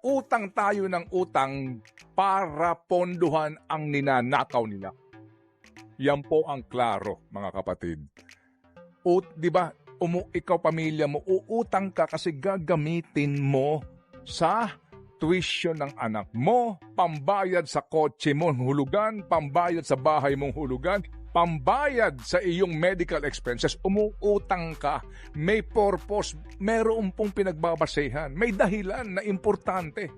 utang tayo ng utang para ponduhan ang ninanakaw nila. Yan po ang klaro, mga kapatid. Di ba, ikaw pamilya mo, uutang ka kasi gagamitin mo sa tuition ng anak mo, pambayad sa kotse mong hulugan, pambayad sa bahay mong hulugan, pambayad sa iyong medical expenses, umuutang ka. May purpose, meron pong pinagbabasehan, may dahilan na importante.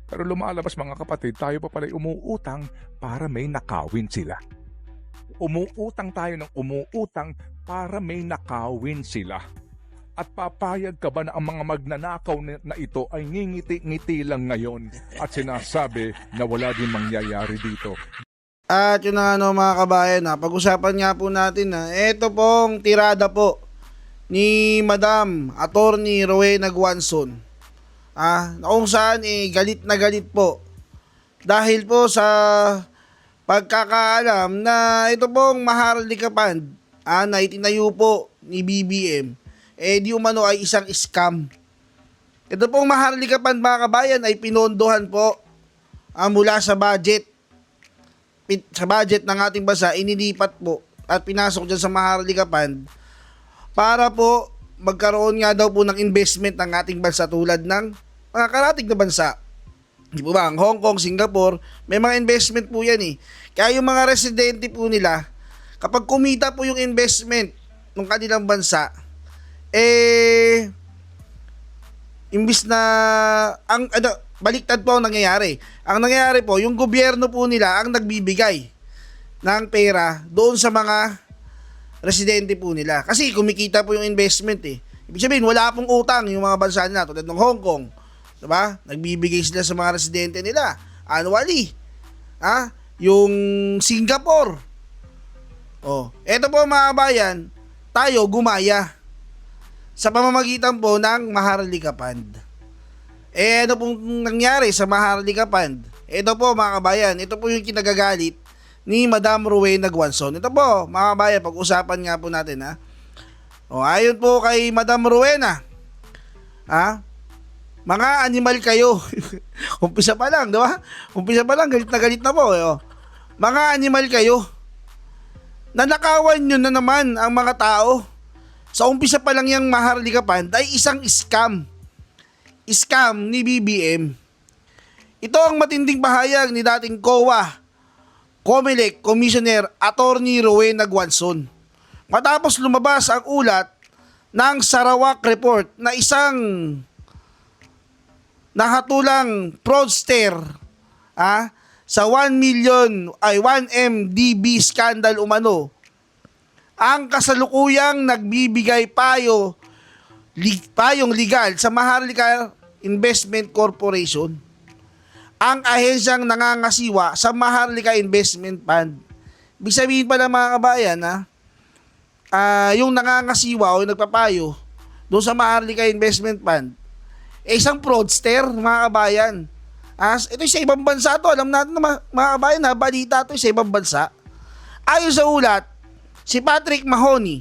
Pero lumalabas mga kapatid, tayo pa pala umuutang para may nakawin sila. Umuutang tayo ng umuutang para may nakawin sila. At papayag ka ba na ang mga magnanakaw na ito ay ngingiti-ngiti lang ngayon at sinasabi na wala din mangyayari dito? At yun na nga mga kabayan, pag-usapan nga po natin na ito pong tirada po ni Madam Attorney Rowena Guanzon. Na kung saan galit na galit po dahil po sa pagkakaalam na ito pong Maharlika Fund na itinayo po ni BBM di umano ay isang scam. Ito pong Maharlika Fund mga kabayan ay pinondohan po mula sa budget ng ating bansa, inilipat po at pinasok dyan sa Maharlika Fund para po magkaroon nga daw po ng investment ng ating bansa tulad ng mga karatig na bansa. Di po ba? Ang Hong Kong, Singapore, may mga investment po yan Kaya yung mga residente po nila, kapag kumita po yung investment ng kanilang bansa, imbis na baliktad po ang nangyayari. Ang nangyayari po, yung gobyerno po nila ang nagbibigay ng pera doon sa mga residente po nila. Kasi kumikita po yung investment Ibig sabihin, wala pong utang yung mga bansa nila tulad ng Hong Kong. Diba? Nagbibigay sila sa mga residente nila annually. Yung Singapore. Eto po mga kabayan, tayo gumaya sa pamamagitan po ng Maharlika Fund. Ano pong nangyari sa Maharlika Fund? Ito po mga kabayan, ito po yung kinagagalit ni Madam Rowena Guanzon. Ito po mga kabayan, pag-usapan nga po natin ayon po kay Madam Rowena, mga animal kayo. Umpisa pa lang, di ba? Umpisa pa lang, galit na po. Mga animal kayo. Nanakawan nyo na naman ang mga tao. Sa umpisa pa lang yung Maharlika Fund ay isang scam. Scam ni BBM. Ito ang matinding pahayag ni dating COA, COMELEC Commissioner Attorney Rowena Guanzon. Matapos lumabas ang ulat ng Sarawak Report na isang nahatulang fraudster sa 1MDB scandal umano ang kasalukuyang nagbibigay payong legal sa Maharlika Investment Corporation, ang ahensyang nangangasiwa sa Maharlika Investment Fund. Ibig sabihin pala mga kabayan yung nangangasiwa o yung nagpapayo doon sa Maharlika Investment Fund isang fraudster mga kabayan. Ito sa ibang bansa to, alam natin na mga kabayan balita to sa ibang bansa. Ayon sa ulat, si Patrick Mahoney,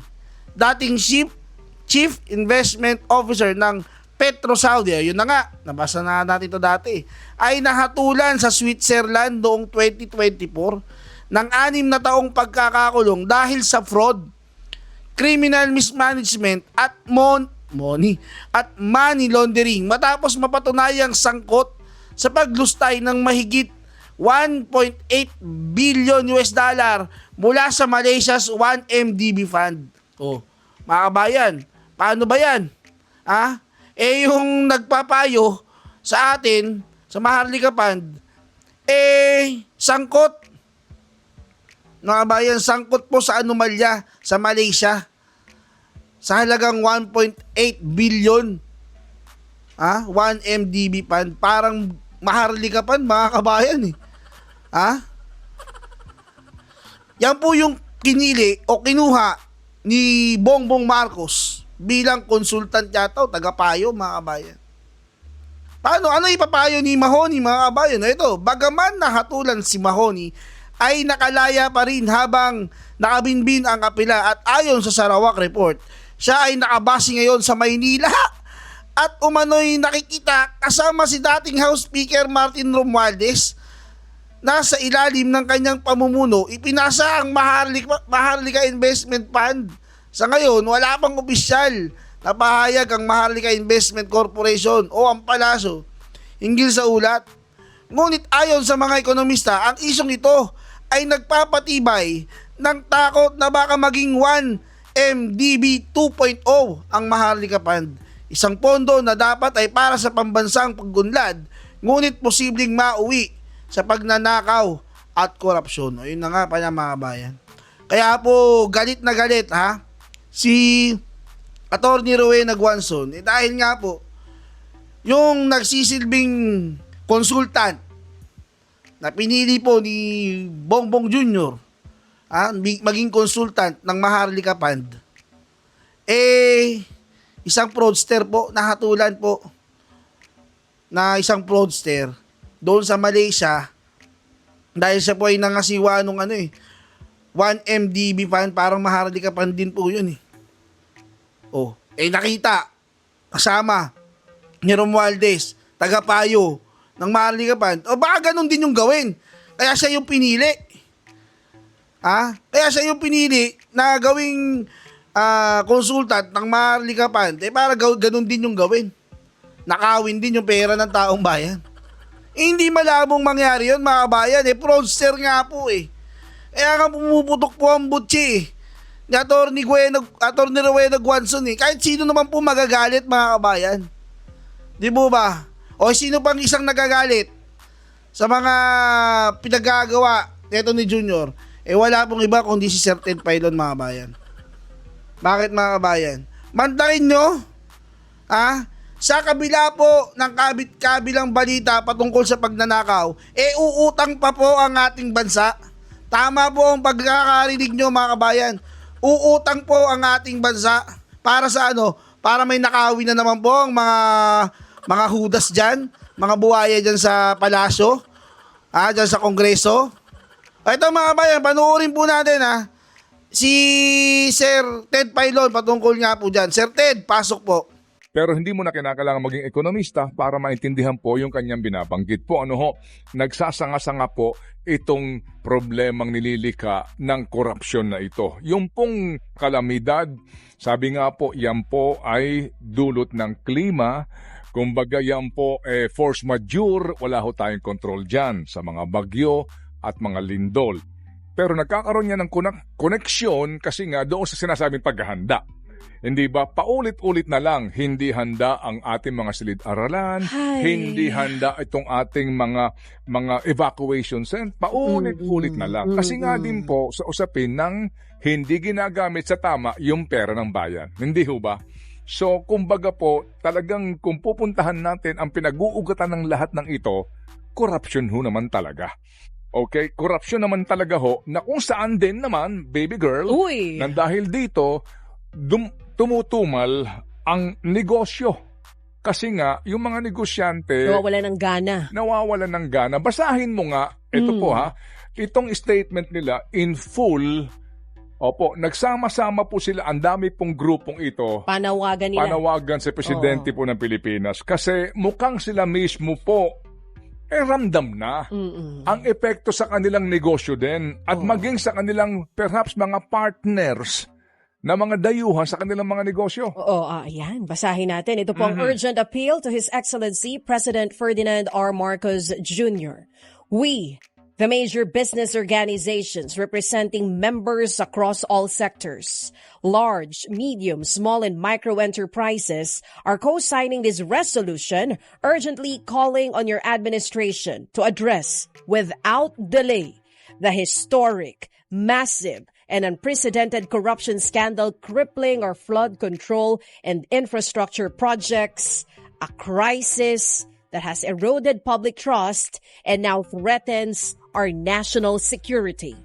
dating Chief Investment Officer ng Petro Saudi, yun na nga, nabasa na natin ito dati, ay nahatulan sa Switzerland noong 2024 ng 6 na taong pagkakakulong dahil sa fraud, criminal mismanagement at money laundering matapos mapatunayang sangkot sa paglustay ng mahigit 1.8 billion US dollar mula sa Malaysia's 1MDB Fund. Mga kabayan, paano ba yan? Yung nagpapayo sa atin, sa Maharlika Fund, sangkot. Mga kabayan, sangkot po sa anomalya sa Malaysia sa halagang 1.8 billion. 1MDB Fund. Parang Maharlika Fund, mga kabayan Yan po yung kinili o kinuha ni Bongbong Marcos bilang konsultant yata o tagapayo mga kabayan. Paano? Ano ipapayo ni Mahoney mga kabayan? Ito, bagaman nahatulan si Mahoney ay nakalaya pa rin habang nakabinbin ang apela at ayon sa Sarawak Report, siya ay nakabase ngayon sa Maynila at umano'y nakikita kasama si dating House Speaker Martin Romualdez na sa ilalim ng kanyang pamumuno ipinasa ang Maharlika Investment Fund. Sa ngayon, wala pang opisyal na pahayag ang Maharlika Investment Corporation o ang Palaso hinggil sa ulat. Ngunit ayon sa mga ekonomista, ang isyong ito ay nagpapatibay ng takot na baka maging 1MDB 2.0 ang Maharlika Fund. Isang pondo na dapat ay para sa pambansang paggunlad, ngunit posibleng mauwi sa pagnanakaw at korupsyon. Ayun na nga pa niya, mga kabayan. Kaya po galit na galit si Attorney Rowena Guanzon, dahil nga po yung nagsisilbing consultant na pinili po ni Bongbong Jr. Maging consultant ng Maharlika Fund, isang fraudster po, nahatulan po na isang fraudster doon sa Malaysia dahil siya po ay nangasiwa nung 1MDB fund, parang Maharlika Fund din po yun nakita kasama ni Romualdez, tagapayo ng Maharlika Fund, baka ganun din yung gawin, kaya siya yung pinili na gawing consultant ng Maharlika Fund, para ganun din yung gawin. Nakawin din yung pera ng taong bayan. Hindi malabong mangyari yun, mga kabayan. Fraudster nga po Kaya nga pumuputok po ang butsi ni Attorney Rowena Guanzon Kahit sino naman po magagalit, mga kabayan. Di mo ba? O sino pang isang nagagalit sa mga pinagagawa neto ni Junior? Wala pong iba kundi si Sir Ted Pailon, mga kabayan. Bakit, mga kabayan? Mantakin nyo, sa kabila po ng kabilang balita patungkol sa pagnanakaw, uutang pa po ang ating bansa. Tama po ang pagkakarinig nyo, mga kabayan. Uutang po ang ating bansa. Para sa Para may nakawin na naman po ang mga hudas dyan, mga buhaya dyan sa palasyo, dyan sa kongreso. Ito, mga kabayan, panuorin po natin si Sir Ted Pailon patungkol nga po dyan. Sir Ted, pasok po. Pero hindi mo na kinakailangan maging ekonomista para maintindihan po yung kanyang binabanggit po. Nagsasanga-sanga po itong problemang nililika ng korupsyon na ito. Yung pong kalamidad, sabi nga po, yan po ay dulot ng klima. Kumbaga yan po force majeure, wala ho tayong control dyan sa mga bagyo at mga lindol. Pero nagkakaroon niya ng koneksyon kasi nga doon sa sinasabing paghahanda. Hindi ba, paulit-ulit na lang, hindi handa ang ating mga silid-aralan, hindi handa itong ating mga evacuation center, paulit-ulit na lang. Kasi nga din po sa usapin ng hindi ginagamit sa tama yung pera ng bayan. Hindi ho ba? So, kumbaga po, talagang kung pupuntahan natin ang pinag-uugatan ng lahat ng ito, corruption ho naman talaga. Okay, korupsyon naman talaga ho, na kung saan din naman, baby girl, nang dahil dito, tumutumal ang negosyo. Kasi nga, yung mga negosyante, nawawalan ng gana. Basahin mo nga, ito po itong statement nila in full. Opo, nagsama-sama po sila, ang dami pong grupong ito. Panawagan sa presidente po ng Pilipinas. Kasi mukhang sila mismo po, ramdam na ang epekto sa kanilang negosyo din at maging sa kanilang perhaps mga partners na mga dayuhan sa kanilang mga negosyo. Ayan. Basahin natin. Ito po ang urgent appeal to His Excellency President Ferdinand R. Marcos Jr. We, the major business organizations representing members across all sectors, large, medium, small, and micro enterprises, are co-signing this resolution, urgently calling on your administration to address, without delay, the historic, massive, and unprecedented corruption scandal crippling our flood control and infrastructure projects, a crisis that has eroded public trust and now threatens our national security.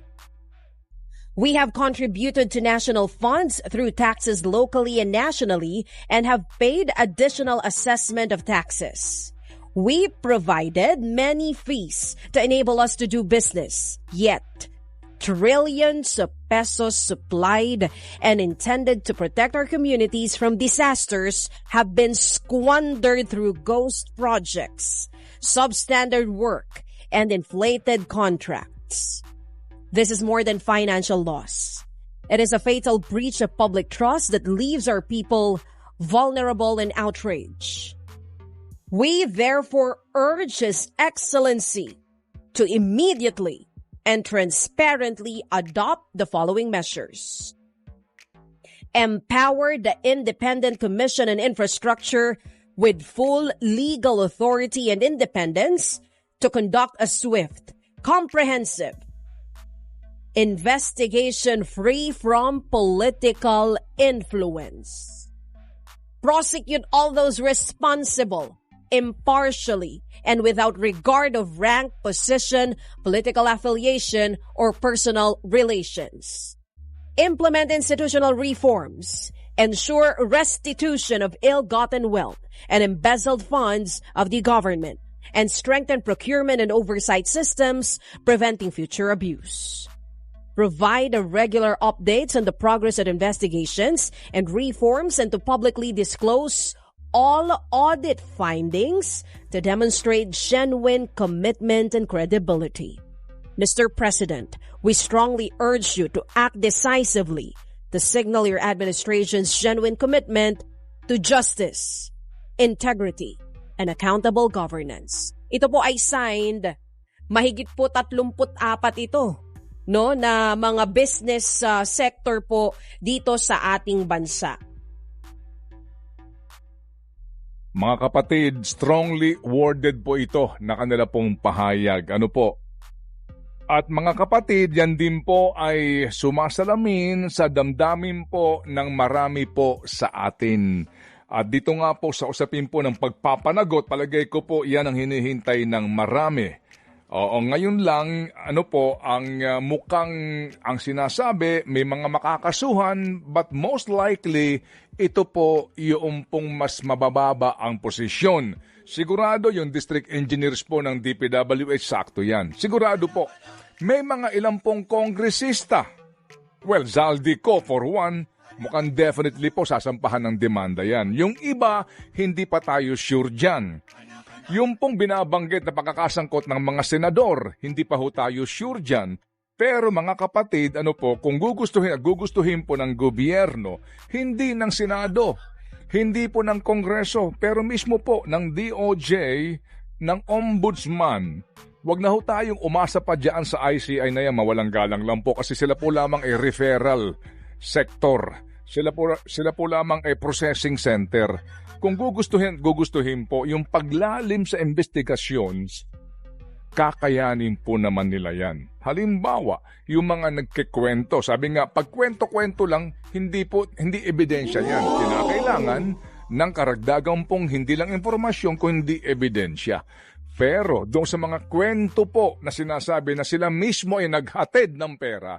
We have contributed to national funds through taxes locally and nationally and have paid additional assessment of taxes. We provided many fees to enable us to do business, yet trillions of pesos supplied and intended to protect our communities from disasters have been squandered through ghost projects, substandard work, and inflated contracts. This is more than financial loss. It is a fatal breach of public trust that leaves our people vulnerable and outraged. We therefore urge His Excellency to immediately and transparently adopt the following measures. Empower the Independent Commission on Infrastructure with full legal authority and independence to conduct a swift, comprehensive investigation free from political influence. Prosecute all those responsible impartially and without regard of rank, position, political affiliation, or personal relations. Implement institutional reforms. Ensure restitution of ill-gotten wealth and embezzled funds of the government, and strengthen procurement and oversight systems, preventing future abuse. Provide regular updates on the progress of investigations and reforms, and to publicly disclose all audit findings to demonstrate genuine commitment and credibility. Mr. President, we strongly urge you to act decisively to signal your administration's genuine commitment to justice, integrity, and accountable governance. Ito po ay signed, mahigit po 34 ito, no, na mga business sector po dito sa ating bansa. Mga kapatid, strongly worded po ito na kanila pong pahayag. Ano po? At mga kapatid, yan din po ay sumasalamin sa damdamin po ng marami po sa atin. At dito nga po sa usapin po ng pagpapanagot, palagay ko po yan ang hinihintay ng marami. Oo, ngayon lang, ano po, ang mukhang ang sinasabi, may mga makakasuhan, but most likely, ito po yung pong mas mabababa ang posisyon. Sigurado yung district engineers po ng DPWH, sakto yan. Sigurado po, may mga ilang pong kongresista. Well, Zaldico for one, mukhang definitely po sasampahan ng demanda yan. Yung iba, hindi pa tayo sure dyan. Yung pong binabanggit na pagkakasangkot ng mga senador, hindi pa ho tayo sure dyan. Pero mga kapatid, ano po, kung gugustuhin at gugustuhin po ng gobyerno, hindi ng Senado, hindi po ng Kongreso, pero mismo po ng DOJ, ng Ombudsman. Wag na ho tayong umasa pa dyan sa ICI na yan, mawalang galang lang po kasi sila po lamang ay referral sector. Sila po lamang ay processing center. Kung gugustuhin po yung paglalim sa investigations, kakayanin po naman nila yan. Halimbawa, yung mga nagkikwento, sabi nga, pag kwento-kwento lang, hindi ebidensya yan. Kinakailangan ng karagdagang pong hindi lang impormasyon, kundi ebidensya. Pero doon sa mga kwento po na sinasabi na sila mismo ay naghatid ng pera,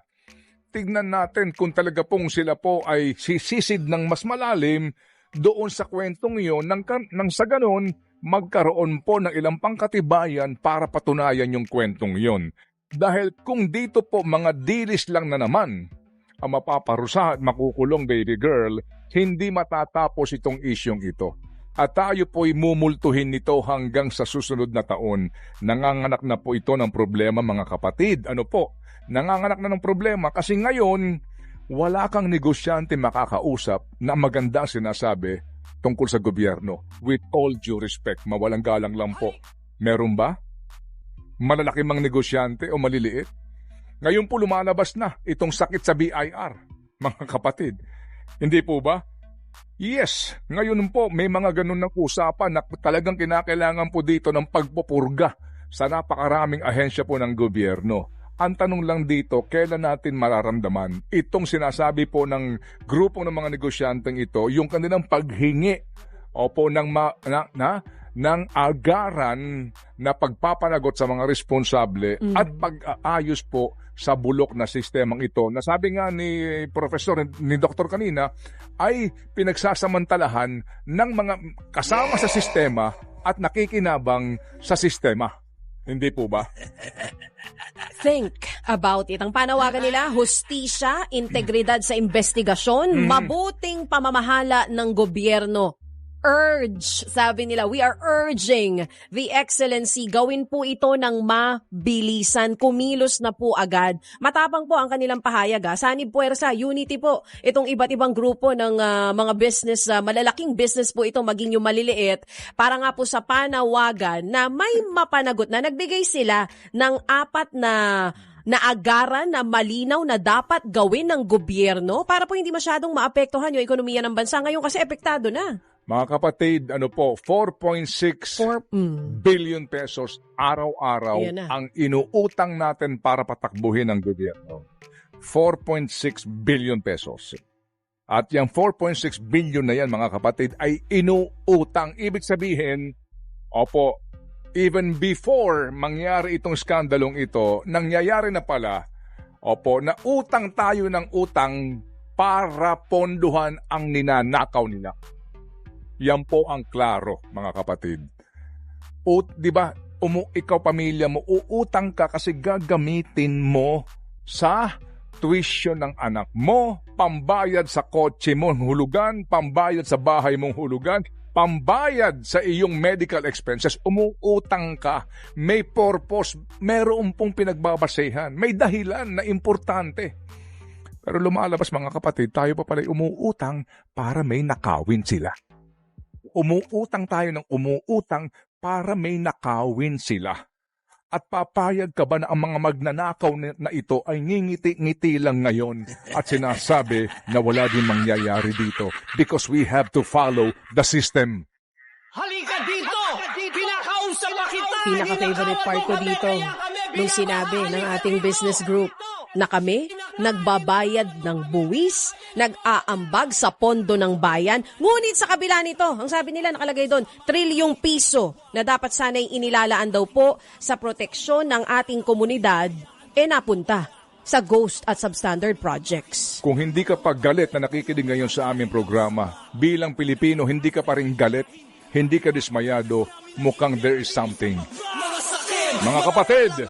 tignan natin kung talaga pong sila po ay sisisid ng mas malalim doon sa kwentong iyon nang sa ganon magkaroon po ng ilang pangkatibayan para patunayan yung kwentong iyon. Dahil kung dito po mga dilis lang na naman ang mapaparusahan at makukulong baby girl, hindi matatapos itong isyong ito. At tayo po'y mumultuhin nito hanggang sa susunod na taon. Nanganganak na po ito ng problema mga kapatid. Ano po? Nanganganak na ng problema kasi ngayon wala kang negosyante makakausap na magandang sinasabi tungkol sa gobyerno. With all due respect, mawalang galang lang po. Meron ba? Malalaki mang negosyante o maliliit? Ngayon po lumalabas na itong sakit sa BIR, mga kapatid. Hindi po ba? Yes, ngayon po may mga ganun ng usapan na talagang kinakailangan po dito ng pagpupurga sa napakaraming ahensya po ng gobyerno. Ang tanong lang dito, kailan natin mararamdaman itong sinasabi po ng grupo ng mga negosyanteng ito, yung kanilang paghingi ng agaran na pagpapanagot sa mga responsable at pag-aayos po sa bulok na sistemang ito. Nasabi nga ni Professor, ni Doktor kanina, ay pinagsasamantalahan ng mga kasama sa sistema at nakikinabang sa sistema. Hindi po ba? think about it? Ang panawagan nila, hustisya, integridad sa investigasyon, mabuting pamamahala ng gobyerno. Urge, sabi nila, we are urging the excellency, gawin po ito ng mabilisan, kumilos na po agad. Matapang po ang kanilang pahayag. Sanib puwersa, unity po. Itong iba't ibang grupo ng mga business, malalaking business po ito, maging yung maliliit, para nga po sa panawagan na may mapanagot na nagbigay sila ng 4 na agaran na malinaw na dapat gawin ng gobyerno para po hindi masyadong maapektuhan yung ekonomiya ng bansa. Ngayon kasi epektado na. Mga kapatid, 4.6 billion pesos araw-araw Ayan na. ang inuutang natin para patakbuhin ng gobyerno. 4.6 billion pesos. At yung 4.6 billion na yan, mga kapatid, ay inuutang. Ibig sabihin, even before mangyari itong skandalong ito, nangyayari na pala, na utang tayo ng utang para ponduhan ang ninanakaw nila. Yan po ang klaro, mga kapatid. Di ba, ikaw pamilya mo, uutang ka kasi gagamitin mo sa tuition ng anak mo, pambayad sa kotse mong hulugan, pambayad sa bahay mong hulugan, pambayad sa iyong medical expenses, umuutang ka. May purpose, meron pong pinagbabasehan, may dahilan na importante. Pero lumalabas, mga kapatid, tayo pa pala umuutang para may nakawin sila. Umuutang tayo ng umuutang para may nakawin sila. At papayag ka ba na ang mga magnanakaw na ito ay ngingiti-ngiti lang ngayon at sinasabi na wala din mangyayari dito because we have to follow the system. Halika dito! Pinakausap na kita! Pinaka-favorite part ko dito, nung sinabi ng ating business group na kami nagbabayad ng buwis, nag-aambag sa pondo ng bayan. Ngunit sa kabila nito, ang sabi nila nakalagay doon, trilyong piso na dapat sana'y inilalaan daw po sa proteksyon ng ating komunidad, napunta sa ghost at substandard projects. Kung hindi ka pa galit na nakikinig ngayon sa aming programa, bilang Pilipino, hindi ka pa rin galit, hindi ka dismayado, mukhang there is something. Mga kapatid,